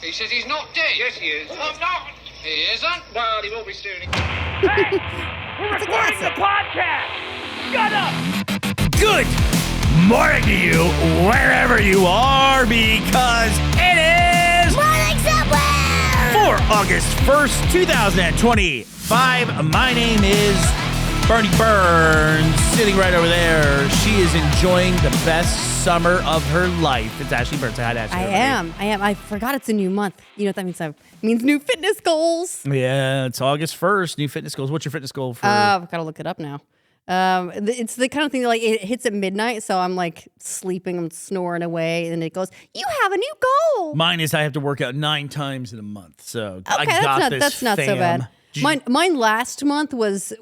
He says he's not dead. Yes, he is. I'm not. He isn't. Well, he will be soon. Hey! We're recording the podcast! Shut up! Good morning to you, wherever you are, because it is Morning somewhere! for August 1st, 2025. My name is Burnie Burns, sitting right over there. She is enjoying the best summer of her life. It's Ashley Burns. Say hi to Ashley. I am. I forgot it's a new month. You know what that means? It means new fitness goals. Yeah, it's August 1st. New fitness goals. What's your fitness goal for? I've got to look it up now. It's the kind of thing that like it hits at midnight, so I'm like sleeping, I'm snoring away, and it goes, "You have a new goal." Mine is I have to work out 9 times in a month. So I Okay, got this, that's not so fam. bad. Mine last month was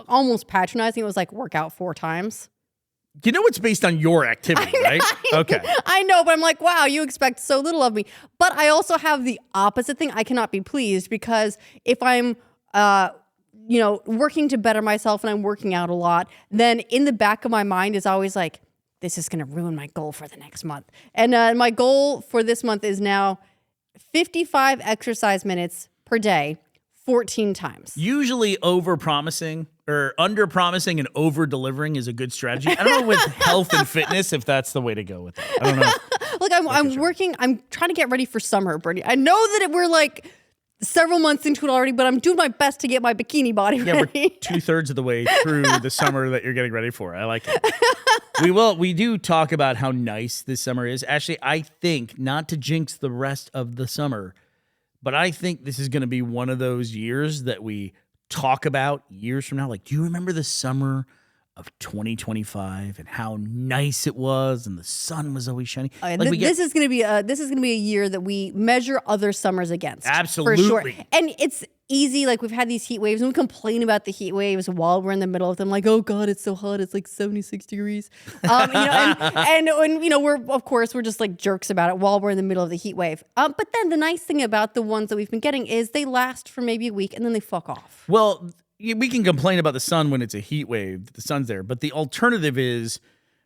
almost patronizing. It was like work out 4 times. You know it's based on your activity, right? Okay. I know, but I'm like, wow, you expect so little of me. But I also have the opposite thing. I cannot be pleased because if I'm working to better myself and I'm working out a lot, then in the back of my mind is always like, this is going to ruin my goal for the next month. And my goal for this month is now 55 exercise minutes per day, 14 times. Usually over-promising or under-promising and over-delivering is a good strategy. I don't know with health and fitness if that's the way to go with it. I don't know. Look, I'm working. I'm trying to get ready for summer, Bernie. I know that we're like several months into it already, but I'm doing my best to get my bikini body ready. Yeah, we're 2/3 of the way through the summer that you're getting ready for. I like it. We do talk about how nice this summer is. Actually, I think, not to jinx the rest of the summer, but I think this is going to be one of those years that we talk about years from now. Like, do you remember the summer of 2025 and how nice it was and the sun was always shining? This is going to be a year that we measure other summers against. Absolutely. For sure. And it's easy. Like, we've had these heat waves and we complain about the heat waves while we're in the middle of them. Like, oh God, it's so hot. It's like 76 degrees. And we're just like jerks about it while we're in the middle of the heat wave. But then the nice thing about the ones that we've been getting is they last for maybe a week and then they fuck off. Well, we can complain about the sun when it's a heat wave. The sun's there. But the alternative is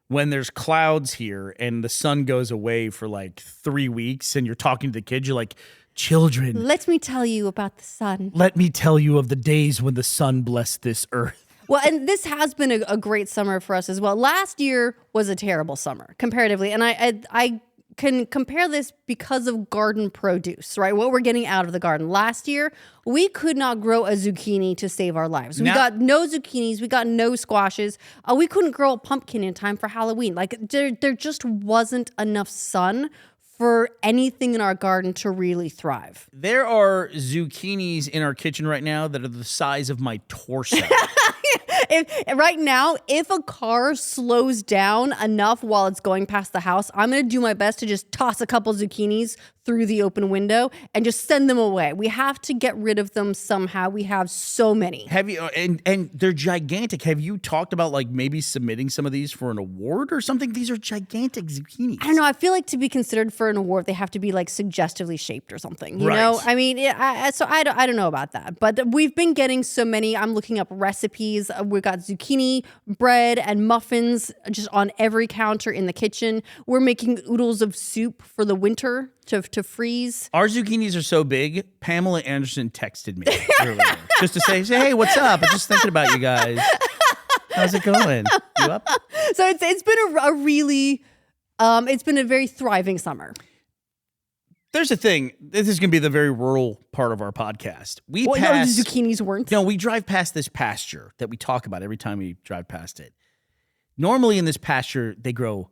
when there's clouds here and the sun goes away for like 3 weeks and you're talking to the kids, you're like, children, Let me tell you about the sun. let me tell you of the days when the sun blessed this earth. Well, and this has been a great summer for us as well. Last year was a terrible summer comparatively. And I can compare this because of garden produce, right? What we're getting out of the garden. Last year, we could not grow a zucchini to save our lives. We got no zucchinis. We got no squashes. We couldn't grow a pumpkin in time for Halloween. Like, there just wasn't enough sun for anything in our garden to really thrive. There are zucchinis in our kitchen right now that are the size of my torso. Right now, if a car slows down enough while it's going past the house, I'm going to do my best to just toss a couple zucchinis through the open window and just send them away. We have to get rid of them somehow. We have so many. Have you and they're gigantic. Have you talked about like maybe submitting some of these for an award or something? These are gigantic zucchinis. I don't know. I feel like to be considered for an award, they have to be like suggestively shaped or something. You know? I mean, I don't know about that. But we've been getting so many. I'm looking up recipes. We've got zucchini bread and muffins just on every counter in the kitchen. We're making oodles of soup for the winter to freeze. Our zucchinis are so big, Pamela Anderson texted me earlier just to say, hey, what's up? I'm just thinking about you guys. How's it going? You up? So it's been it's been a very thriving summer. There's a thing. This is going to be the very rural part of our podcast. No, zucchinis weren't. No, we drive past this pasture that we talk about every time we drive past it. Normally in this pasture, they grow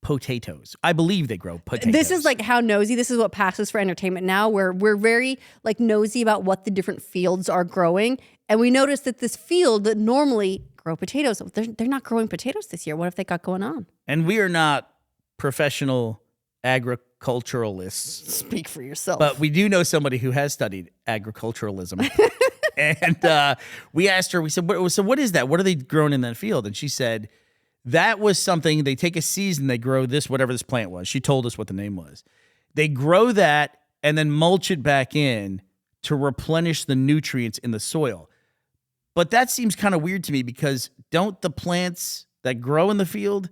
potatoes. I believe they grow potatoes. This is like how nosy. This is what passes for entertainment now, where we're very like nosy about what the different fields are growing. And we noticed that this field that normally grow potatoes, they're not growing potatoes this year. What have they got going on? And we are not professional agriculturalists. Speak for yourself. But we do know somebody who has studied agriculturalism. And we asked her, we said, so what is that? What are they growing in that field? And she said, that was something, they take a season, they grow this, whatever this plant was. She told us what the name was. They grow that and then mulch it back in to replenish the nutrients in the soil. But that seems kind of weird to me because don't the plants that grow in the field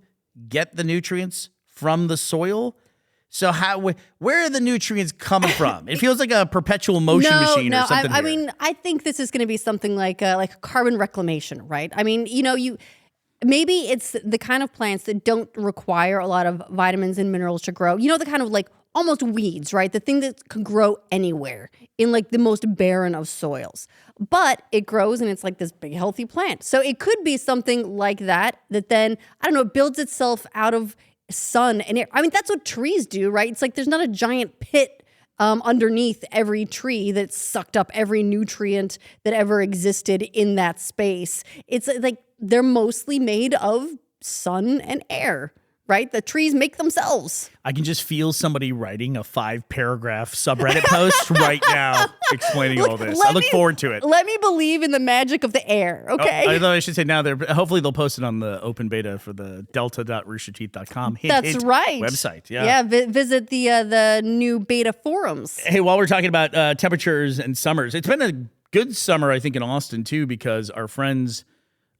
get the nutrients from the soil? So where are the nutrients coming from? It feels like a perpetual motion machine or something. I mean, I think this is going to be something like carbon reclamation, right? I mean, maybe it's the kind of plants that don't require a lot of vitamins and minerals to grow. The kind of like almost weeds, right? The thing that can grow anywhere in like the most barren of soils. But it grows and it's like this big healthy plant. So it could be something like that then, I don't know, it builds itself out of sun and air. I mean, that's what trees do, right? It's like there's not a giant pit underneath every tree that sucked up every nutrient that ever existed in that space. It's like they're mostly made of sun and air, right? The trees make themselves. I can just feel somebody writing a 5-paragraph subreddit post right now explaining all this. I look forward to it. Let me believe in the magic of the air, okay? I thought I should say now, hopefully they'll post it on the open beta for the delta.roosterteeth.com That's right. website. Yeah. Yeah, visit the new beta forums. Hey, while we're talking about temperatures and summers, it's been a good summer, I think, in Austin, too, because our friends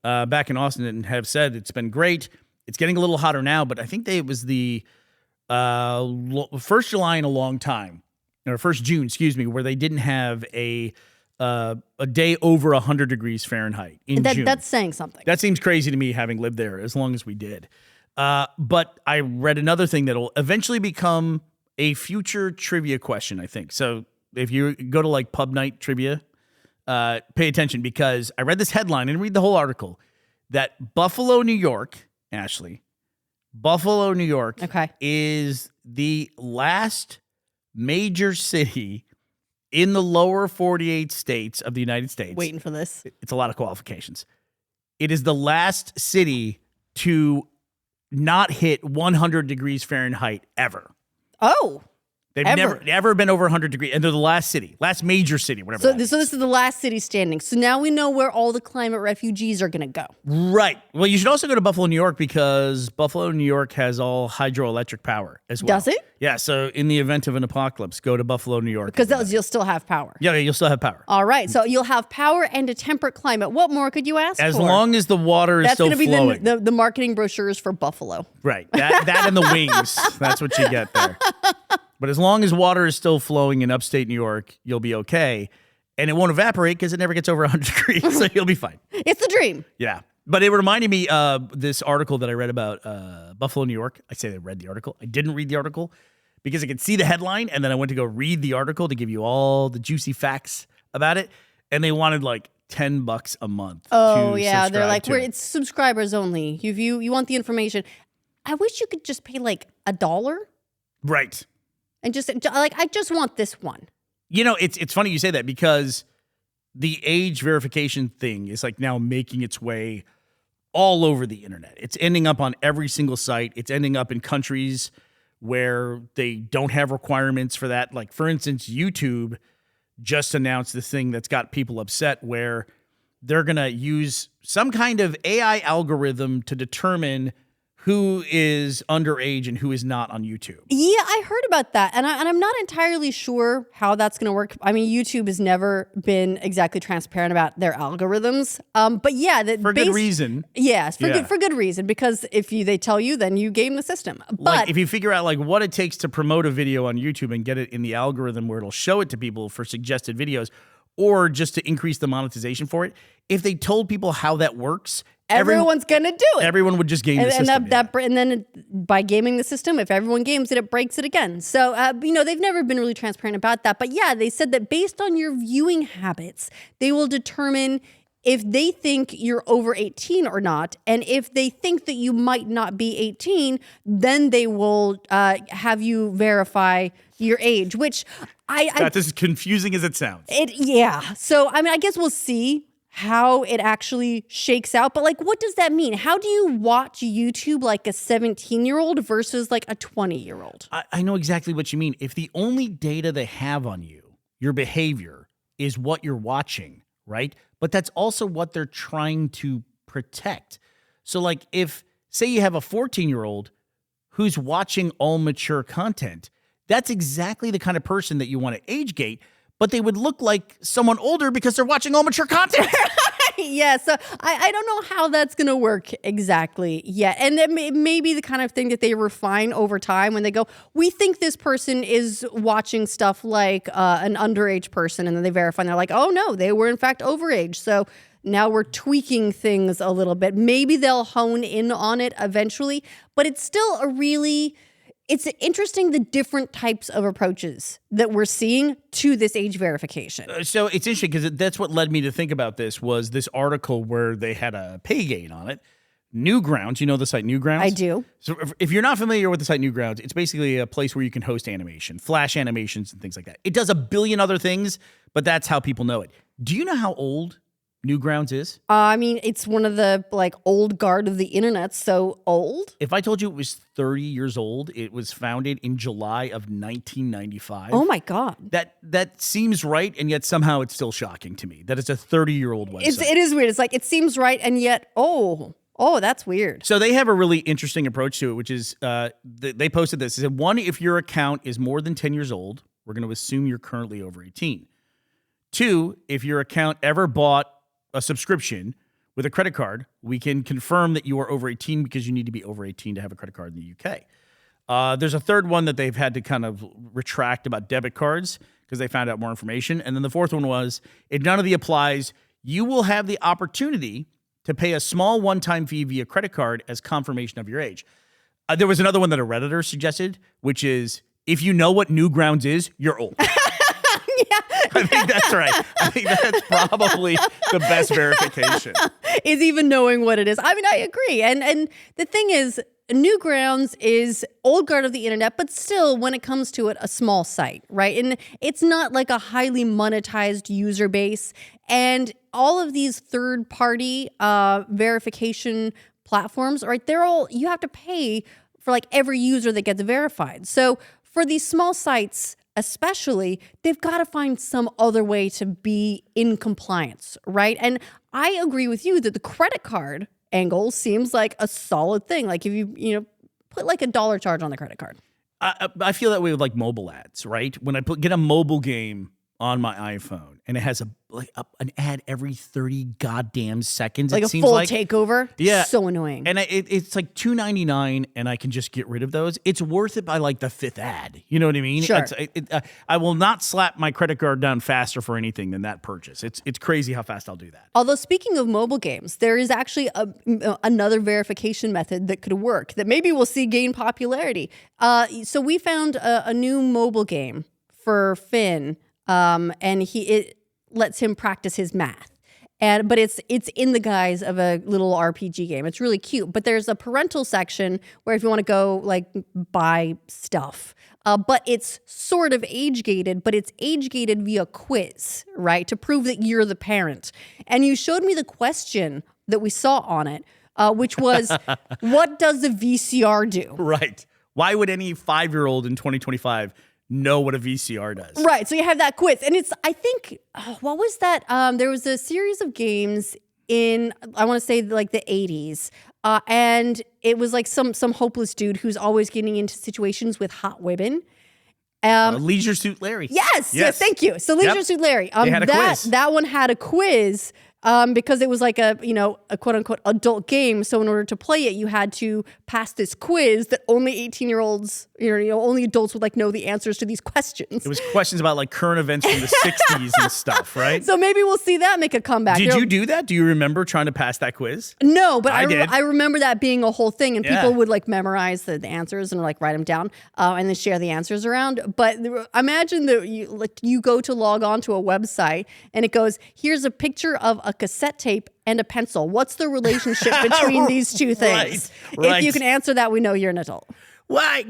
back in Austin have said it's been great. It's getting a little hotter now, but I think it was the first July in a long time, or first June, excuse me, where they didn't have a day over 100 degrees Fahrenheit in June. That's saying something. That seems crazy to me, having lived there as long as we did. But I read another thing that'll eventually become a future trivia question, I think. So if you go to like Pub Night Trivia, pay attention, because I read this headline and read the whole article that Buffalo, New York, Ashley, Buffalo, New York is the last major city in the lower 48 states of the United States. Waiting for this. It's a lot of qualifications. It is the last city to not hit 100 degrees Fahrenheit ever. Oh. They've never been over 100 degrees, and they're the last major city, whatever. So this is the last city standing. So now we know where all the climate refugees are going to go. Right. Well, you should also go to Buffalo, New York, because Buffalo, New York has all hydroelectric power as well. Does it? Yeah. So in the event of an apocalypse, go to Buffalo, New York. Because you'll still have power. Yeah, you'll still have power. All right. So you'll have power and a temperate climate. What more could you ask for? As long as the water is still flowing. That's going to be the marketing brochures for Buffalo. Right. That and the wings. That's what you get there. But as long as water is still flowing in upstate New York, you'll be okay. And it won't evaporate because it never gets over 100 degrees, so you'll be fine. It's the dream. Yeah. But it reminded me of this article that I read about Buffalo, New York. I say I read the article. I didn't read the article because I could see the headline, and then I went to go read the article to give you all the juicy facts about it. And they wanted like $10 a month. Oh, yeah. They're like, it's subscribers only. You want the information. I wish you could just pay like $1. Right. And just like, I just want this one. It's funny you say that, because the age verification thing is like now making its way all over the internet. It's ending up on every single site. It's ending up in countries where they don't have requirements for that. Like, for instance, YouTube just announced this thing that's got people upset, where they're going to use some kind of AI algorithm to determine who is underage and who is not on YouTube. Yeah, I heard about that. And I'm not entirely sure how that's going to work. I mean, YouTube has never been exactly transparent about their algorithms. But yeah. For good reason. Yes, for good reason. Because if they tell you, then you game the system. But like, if you figure out like what it takes to promote a video on YouTube and get it in the algorithm where it'll show it to people for suggested videos, or just to increase the monetization for it, if they told people how that works, everyone's going to do it. Everyone would just game the system. And then by gaming the system, if everyone games it, it breaks it again. So, they've never been really transparent about that. But yeah, they said that based on your viewing habits, they will determine if they think you're over 18 or not. And if they think that you might not be 18, then they will have you verify your age, which that's as confusing as it sounds. Yeah. So, I mean, I guess we'll see how it actually shakes out. But like, what does that mean? How do you watch YouTube like a 17-year-old versus like a 20-year-old? I know exactly what you mean. If the only data they have on you, your behavior, is what you're watching, right? But that's also what they're trying to protect. So like, if, say you have a 14-year-old who's watching all mature content, that's exactly the kind of person that you want to age gate, but they would look like someone older because they're watching all mature content. Yeah, so I don't know how that's going to work exactly yet. And it may be the kind of thing that they refine over time when they go, we think this person is watching stuff like an underage person, and then they verify and they're like, oh no, they were in fact overage. So now we're tweaking things a little bit. Maybe they'll hone in on it eventually, but it's still it's interesting the different types of approaches that we're seeing to this age verification. So it's interesting because that's what led me to think about this was this article where they had a pay gate on it. Newgrounds, you know the site Newgrounds? I do. So if you're not familiar with the site Newgrounds, it's basically a place where you can host animation, flash animations and things like that. It does a billion other things, but that's how people know it. Do you know how old Newgrounds is? I mean, it's one of the old guard of the internet, so old. If I told you it was 30 years old, it was founded in July of 1995. Oh my God. That seems right, and yet somehow it's still shocking to me that it's a 30-year-old website. It is weird. It's like, it seems right, and yet, oh, that's weird. So they have a really interesting approach to it, which is they posted this. They said, one, if your account is more than 10 years old, we're going to assume you're currently over 18. Two, if your account ever bought a subscription with a credit card, we can confirm that you are over 18 because you need to be over 18 to have a credit card in the UK. There's a third one that they've had to kind of retract about debit cards because they found out more information. And then the fourth one was, if none of the applies, you will have the opportunity to pay a small one-time fee via credit card as confirmation of your age. There was another one that a Redditor suggested, which is, if you know what Newgrounds is, you're old. I think that's right. I think that's probably the best verification. Is even knowing what it is. I mean, I agree. And the thing is, Newgrounds is old guard of the internet, but still, when it comes to it, a small site, right? And it's not like a highly monetized user base. And all of these third-party verification platforms, right? You have to pay for like every user that gets verified. So for these small sites, especially, they've got to find some other way to be in compliance, right? And I agree with you that the credit card angle seems like a solid thing. Like if you put like $1 charge on the credit card. I feel that way with like mobile ads, right? When I get a mobile game on my iPhone and it has an ad every 30 goddamn seconds. Like it a seems full like takeover. Yeah. So annoying. And it's like $2.99 and I can just get rid of those. It's worth it by like the fifth ad. You know what I mean? Sure. I will not slap my credit card down faster for anything than that purchase. It's crazy how fast I'll do that. Although speaking of mobile games, there is actually another verification method that could work that maybe we'll see gain popularity. So we found a new mobile game for Finn. And it lets him practice his math. But it's in the guise of a little RPG game. It's really cute. But there's a parental section where if you want to go like buy stuff, but it's sort of age gated, but it's age gated via quiz, right? To prove that you're the parent. And you showed me the question that we saw on it, which was, what does the VCR do? Right. Why would any 5-year-old in 2025 know what a VCR does? Right. So you have that quiz. And I think, what was that? There was a series of games in, I want to say like the 80s. And it was like some hopeless dude who's always getting into situations with hot women. Leisure Suit Larry. Yes. Thank you. So Leisure Suit Larry. They had a quiz. That one had a quiz. Because it was like a quote unquote adult game. So in order to play it, you had to pass this quiz that only 18-year-olds, only adults would like know the answers to these questions. It was questions about like current events from the 60s and stuff, right? So maybe we'll see that make a comeback. Did you do that? Do you remember trying to pass that quiz? No, but did. I remember that being a whole thing, and Yeah. people would like memorize the answers and like write them down and then share the answers around. But imagine that you go to log on to a website and it goes, here's a picture of a cassette tape and a pencil. What's the relationship between these two things? Right. If you can answer that, we know you're an adult. Well, I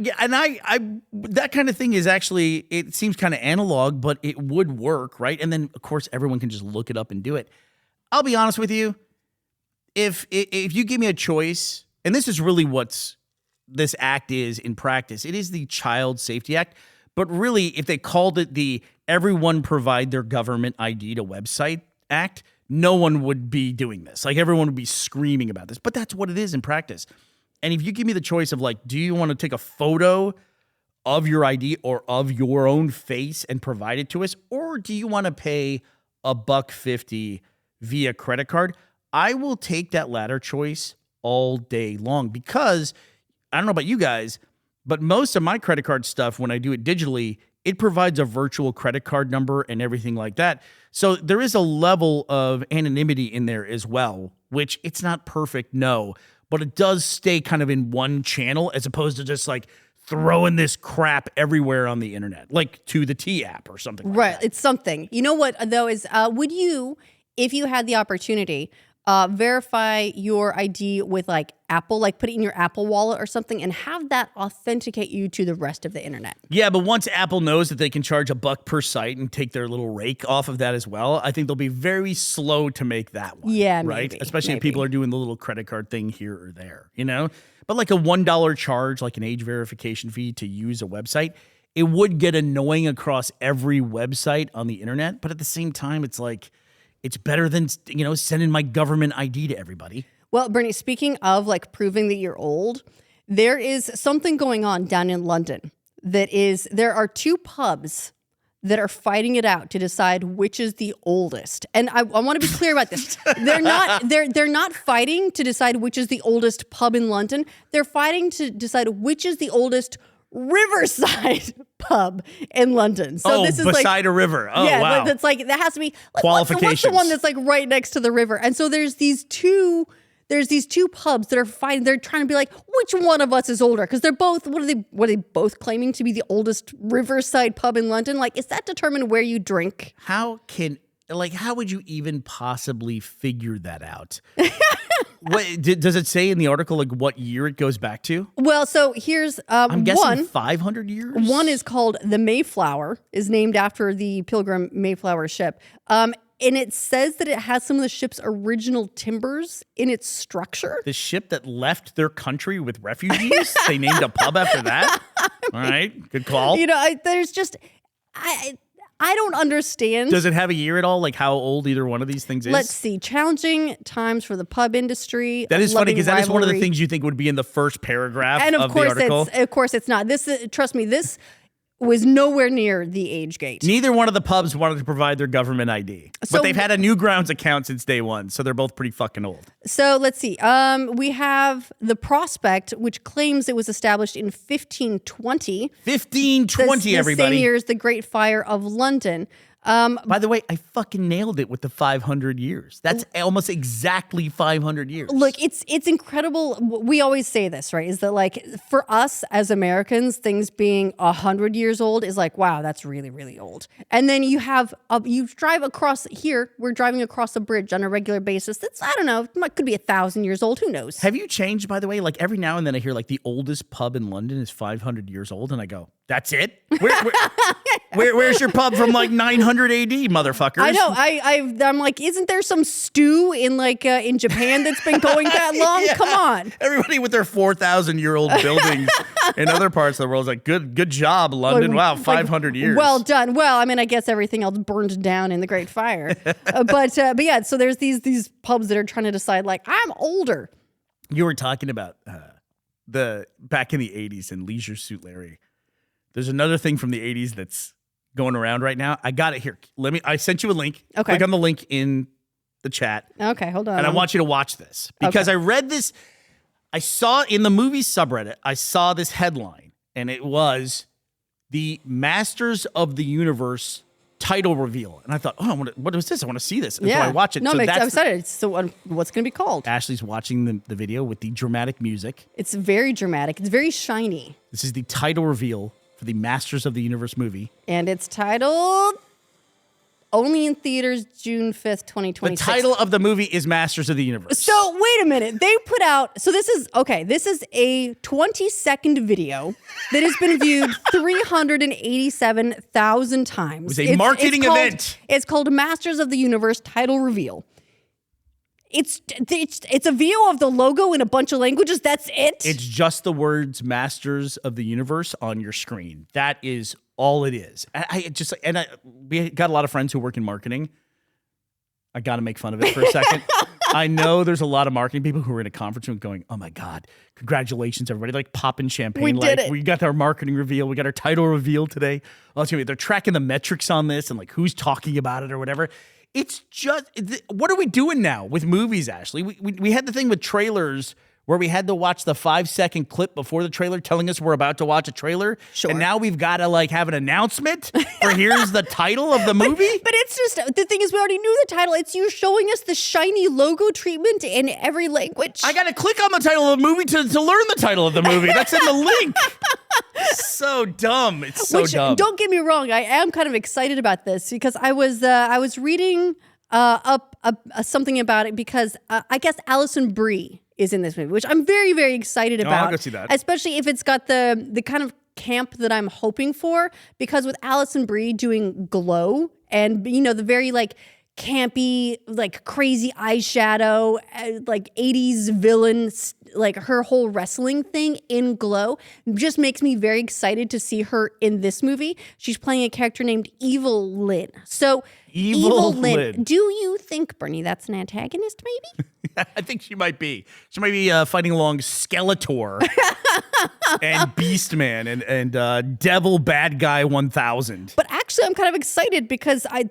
that kind of thing is actually, it seems kind of analog, but it would work, right? And then, of course, everyone can just look it up and do it. I'll be honest with you. If you give me a choice, and this is really what this act is in practice, it is the Child Safety Act. But really, if they called it the Everyone Provide Their Government ID to Website Act, no one would be doing this. Like, everyone would be screaming about this. But that's what it is in practice. And if you give me the choice of like, do you want to take a photo of your ID or of your own face and provide it to us? Or do you want to pay $1.50 via credit card, I will take that latter choice all day long because I don't know about you guys, but most of my credit card stuff, when I do it digitally, it provides a virtual credit card number and everything like that. So there is a level of anonymity in there as well, which it's not perfect, no, but it does stay kind of in one channel as opposed to just like throwing this crap everywhere on the internet, like to the T app or something like Right. that. It's something. You know what, though, is would you, if you had the opportunity, verify your ID with like Apple, like put it in your Apple wallet or something and have that authenticate you to the rest of the internet? Yeah, but once Apple knows that they can charge $1 per site and take their little rake off of that as well, I think they'll be very slow to make that one. Yeah, right? maybe, Especially if maybe. people are doing the little credit card thing here or there, you know? But like a $1 charge, like an age verification fee to use a website, it would get annoying across every website on the internet. But at the same time, it's like, it's better than, you know, sending my government ID to everybody. Well, Bernie, speaking of like proving that you're old, there is something going on down in London there are two pubs that are fighting it out to decide which is the oldest. And I want to be clear about this. They're not fighting to decide which is the oldest pub in London. They're fighting to decide which is the oldest riverside pub in London. So this is beside a river. Oh, yeah, wow. that's like, that has to be like, Qualifications. What's the one that's like right next to the river? And so there's these two pubs that are fighting. They're trying to be like, which one of us is older? Because they're both, what are they both claiming to be the oldest riverside pub in London? Like, is that determined where you drink? How would you even possibly figure that out? Does it say in the article like what year it goes back to? Well, so here's I'm guessing one. 500 years. One is called the Mayflower, is named after the Pilgrim Mayflower ship. And it says that it has some of the ship's original timbers in its structure. The ship that left their country with refugees? They named a pub after that? All right, good call. You know, there's just, I don't understand. Does it have a year at all? Like how old either one of these things is? Let's see. Challenging times for the pub industry. That is funny because that is one of the rivalry. things you think would be in the first paragraph And of the article. Of course it's not. Trust me, this was nowhere near the age gate. Neither one of the pubs wanted to provide their government ID. So- but they've had a Newgrounds account since day one, so they're both pretty fucking old. So let's see. We have the Prospect, which claims it was established in 1520. 1520, the everybody. same year as the Great Fire of London. By the way, I fucking nailed it with the 500 years. That's almost exactly 500 years. Look, it's incredible. We always say this, right? Is that like for us as Americans, things being 100 years old is like, wow, that's really, really old. And then you drive across here. We're driving across a bridge on a regular basis. That's, I don't know, it could be 1,000 years old. Who knows? Have you changed, by the way? Like every now and then I hear like the oldest pub in London is 500 years old, and I go, that's it? Where's your pub from like 900 AD, motherfuckers? I know. I'm like, isn't there some stew in like in Japan that's been going that long? Yeah. Come on. Everybody with their 4,000-year-old buildings in other parts of the world is like, good job, London. Wow, 500 years. Well done. Well, I mean, I guess everything else burned down in the Great Fire. But yeah, so there's these pubs that are trying to decide like, I'm older. You were talking about the back in the 80s in Leisure Suit Larry. There's another thing from the 80s that's going around right now. I got it here. I sent you a link. Okay. Click on the link in the chat. Okay, hold on. And I want you to watch this because Okay. I read this. I saw in the movie subreddit, I saw this headline, and it was the Masters of the Universe title reveal. And I thought, what was this? I want to see this. And so I watch it. No, so I'm that's excited. So what's going to be called? Ashley's watching the video with the dramatic music. It's very dramatic. It's very shiny. This is the title reveal for the Masters of the Universe movie. And it's titled only in theaters June 5th, 2026. The title of the movie is Masters of the Universe. So wait a minute. They put out, so this is a 20-second video that has been viewed 387,000 times. It was a marketing event. It's called Masters of the Universe title reveal. It's a video of the logo in a bunch of languages. That's it. It's just the words Masters of the Universe on your screen. That is all it is. We got a lot of friends who work in marketing. I got to make fun of it for a second. I know there's a lot of marketing people who are in a conference room going, oh my God, congratulations, everybody. Like popping champagne. We did it. We got our marketing reveal. We got our title reveal today. They're tracking the metrics on this and like who's talking about it or whatever. It's just, what are we doing now with movies, Ashley? We had the thing with trailers where we had to watch the 5-second clip before the trailer telling us we're about to watch a trailer. Sure. And now we've got to like have an announcement for here's the title of the movie. But it's just, the thing is, we already knew the title. It's you showing us the shiny logo treatment in every language. I got to click on the title of the movie to learn the title of the movie. That's in the link. So dumb. It's so dumb. Don't get me wrong. I am kind of excited about this because I was reading up something about it because I guess Alison Brie is in this movie, which I'm very, very excited about. I'll go see that. Especially if it's got the kind of camp that I'm hoping for, because with Alison Brie doing Glow and, you know, the very like campy, like crazy eyeshadow, like 80s villains, like her whole wrestling thing in Glow just makes me very excited to see her in this movie. She's playing a character named Evil Lynn. So Evil Lynn. Do you think, Bernie, that's an antagonist maybe? I think she might be. She might be fighting along Skeletor and Beastman and Devil Bad Guy 1000. But actually, I'm kind of excited because I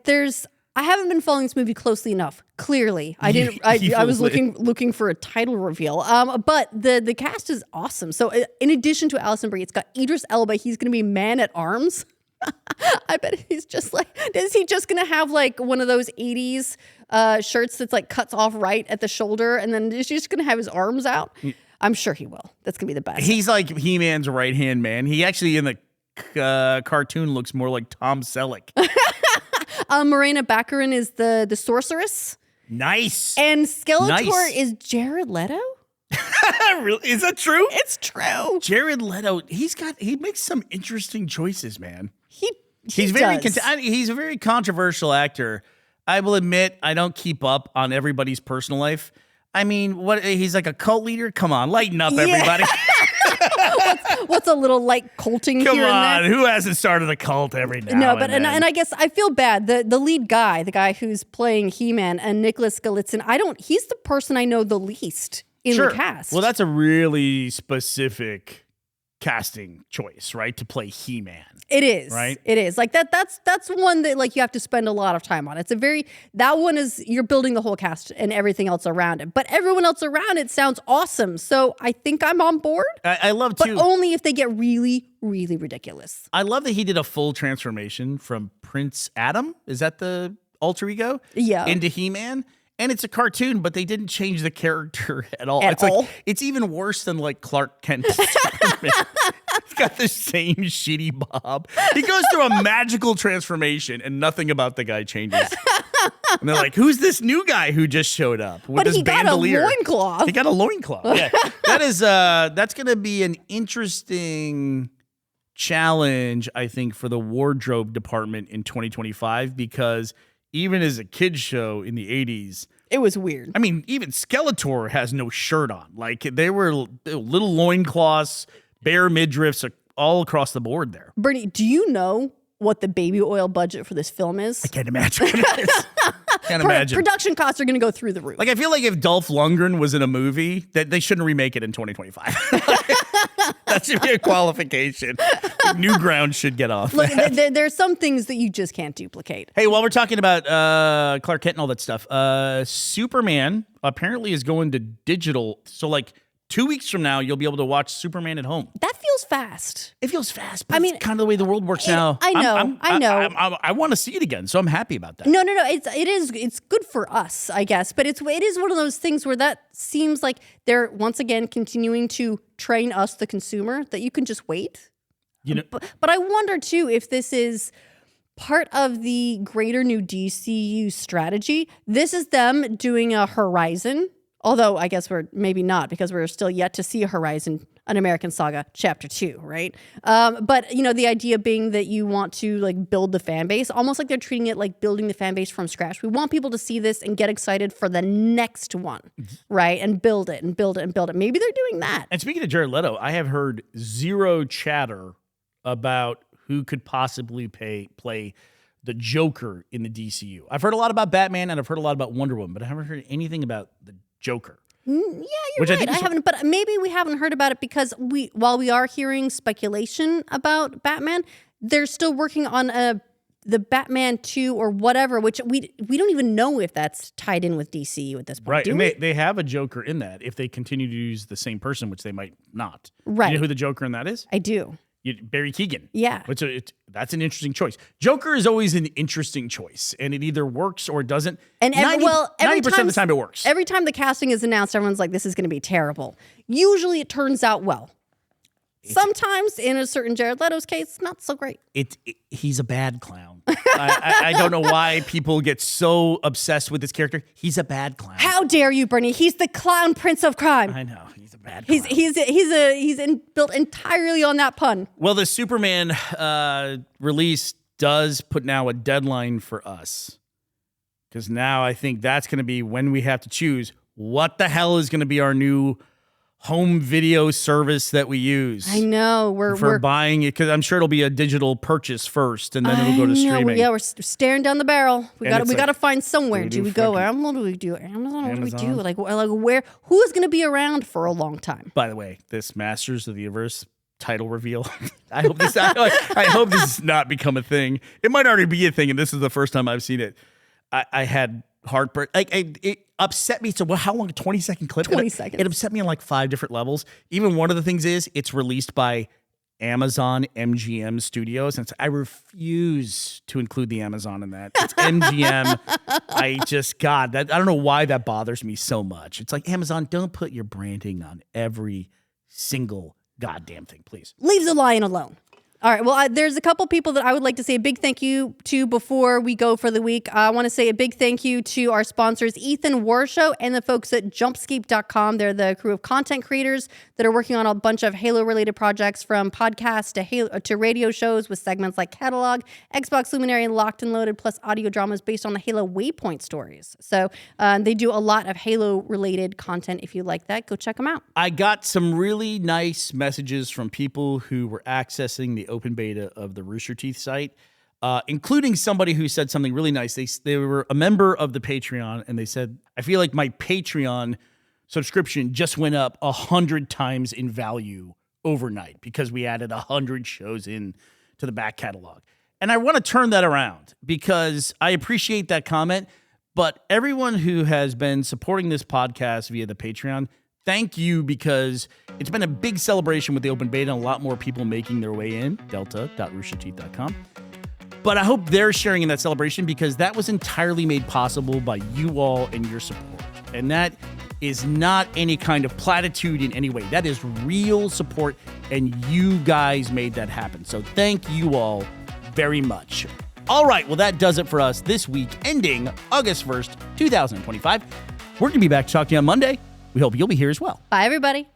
haven't been following this movie closely enough. Clearly, I didn't. I was looking for a title reveal. But the cast is awesome. So in addition to Alison Brie, it's got Idris Elba. He's going to be Man at Arms. I bet he's just like, is he just going to have like one of those 80s shirts that's like cuts off right at the shoulder and then is he just going to have his arms out? I'm sure he will. That's going to be the best. He's like He-Man's right-hand man. He actually in the cartoon looks more like Tom Selleck. Morena Baccarin is the sorceress. Nice. And Skeletor Nice. is Jared Leto? Really? Is that true? It's true. Jared Leto, he makes some interesting choices, man. He's He's a very controversial actor. I will admit, I don't keep up on everybody's personal life. I mean, he's like a cult leader? Come on, lighten up, everybody. What's a little light culting Come here on, and there? who hasn't started a cult every now No, and but then? and I guess I feel bad. The lead guy, the guy who's playing He-Man, and Nicholas Galitzin, he's the person I know the least in the cast. Well, that's a really specific casting choice, right? To play He-Man. It is. Right? It is. Like that's one that like you have to spend a lot of time on. That one is you're building the whole cast and everything else around it. But everyone else around it sounds awesome. So I think I'm on board. I love but too. only if they get really, really ridiculous. I love that he did a full transformation from Prince Adam. Is that the alter ego? Yeah. Into He-Man. And it's a cartoon, but they didn't change the character at all. Like it's even worse than like Clark Kent. Superman. He's got the same shitty bob. He goes through a magical transformation and nothing about the guy changes. And they're like, who's this new guy who just showed up with this bandolier? Got a loincloth. He got a loincloth. Yeah. That's going to be an interesting challenge, I think, for the wardrobe department in 2025 because even as a kid's show in the 80s, it was weird. I mean, even Skeletor has no shirt on. Like, they were little loincloths, bare midriffs all across the board there. Bernie, do you know what the baby oil budget for this film is? I can't imagine what it is. Can't imagine. Production costs are going to go through the roof. Like, I feel like if Dolph Lundgren was in a movie, that they shouldn't remake it in 2025. That should be a qualification. New ground should get off. Look, there are some things that you just can't duplicate. Hey, while we're talking about Clark Kent and all that stuff, Superman apparently is going to digital. So, like, 2 weeks from now, you'll be able to watch Superman at home. That feels fast. It feels fast, but I mean, it's kind of the way the world works now. I know. I want to see it again, so I'm happy about that. No. It's good for us, I guess. But it is one of those things where that seems like they're once again continuing to train us, the consumer, that you can just wait. You know, but I wonder too if this is part of the greater new DCU strategy. This is them doing a Horizon. Although I guess we're maybe not because we're still yet to see Horizon, an American Saga, Chapter 2, right? But, you know, the idea being that you want to, like, build the fan base, almost like they're treating it like building the fan base from scratch. We want people to see this and get excited for the next one, right? And build it and build it and build it. Maybe they're doing that. and speaking of Jared Leto, I have heard zero chatter about who could possibly play the Joker in the DCU. I've heard a lot about Batman and I've heard a lot about Wonder Woman, but I haven't heard anything about the Joker. Yeah, you're right. I haven't, but maybe we haven't heard about it because while we are hearing speculation about Batman, they're still working on the Batman 2 or whatever, which we don't even know if that's tied in with DCU at this point. Right. Do And we? they have a Joker in that if they continue to use the same person, which they might not. Right. You know who the Joker in that is? I do. Barry Keoghan. Yeah. That's an interesting choice. Joker is always an interesting choice, and it either works or it doesn't. And 90% of the time it works. Every time the casting is announced, everyone's like, this is going to be terrible. Usually it turns out well. Sometimes, in a certain Jared Leto's case, not so great. He's a bad clown. I don't know why people get so obsessed with this character. He's a bad clown. How dare you, Bernie? He's the clown prince of crime. I know. He's a bad clown. He's built entirely on that pun. Well, the Superman release does put now a deadline for us. Because now I think that's going to be when we have to choose what the hell is going to be our new home video service that we use. I know. We're buying it, because I'm sure it'll be a digital purchase first, and then it'll go to streaming. Yeah, we're staring down the barrel. We got to find somewhere. do Do we go? What do we do? Amazon? What do we do? Amazon? Like where? Who is going to be around for a long time? By the way, this Masters of the Universe title reveal. I hope this does not become a thing. It might already be a thing, and this is the first time I've seen it. I had heartburn. It upset me. So how long? 20-second clip? 20 seconds. It upset me on like 5 different levels. Even one of the things is it's released by Amazon MGM Studios. And I refuse to include the Amazon in that. It's MGM. I don't know why that bothers me so much. It's like, Amazon, don't put your branding on every single goddamn thing, please. Leave the lion alone. All right. Well, there's a couple people that I would like to say a big thank you to before we go for the week. I want to say a big thank you to our sponsors, Ethan Warshow and the folks at Jumpscape.com. They're the crew of content creators that are working on a bunch of Halo-related projects, from podcasts to radio shows with segments like Catalog, Xbox Luminary, and Locked and Loaded, plus audio dramas based on the Halo Waypoint stories. So they do a lot of Halo-related content. If you like that, go check them out. I got some really nice messages from people who were accessing the open beta of the Rooster Teeth site, including somebody who said something really nice. They were a member of the Patreon, and they said, I feel like my Patreon subscription just went up 100 times in value overnight because we added 100 shows in to the back catalog. And I want to turn that around, because I appreciate that comment, but everyone who has been supporting this podcast via the Patreon, thank you, because it's been a big celebration with the open beta and a lot more people making their way in, delta.roosterteeth.com. But I hope they're sharing in that celebration, because that was entirely made possible by you all and your support. And that is not any kind of platitude in any way. That is real support, and you guys made that happen. So thank you all very much. All right, well, that does it for us this week, ending August 1st, 2025. We're going to be back to talk to you on Monday. We hope you'll be here as well. Bye, everybody.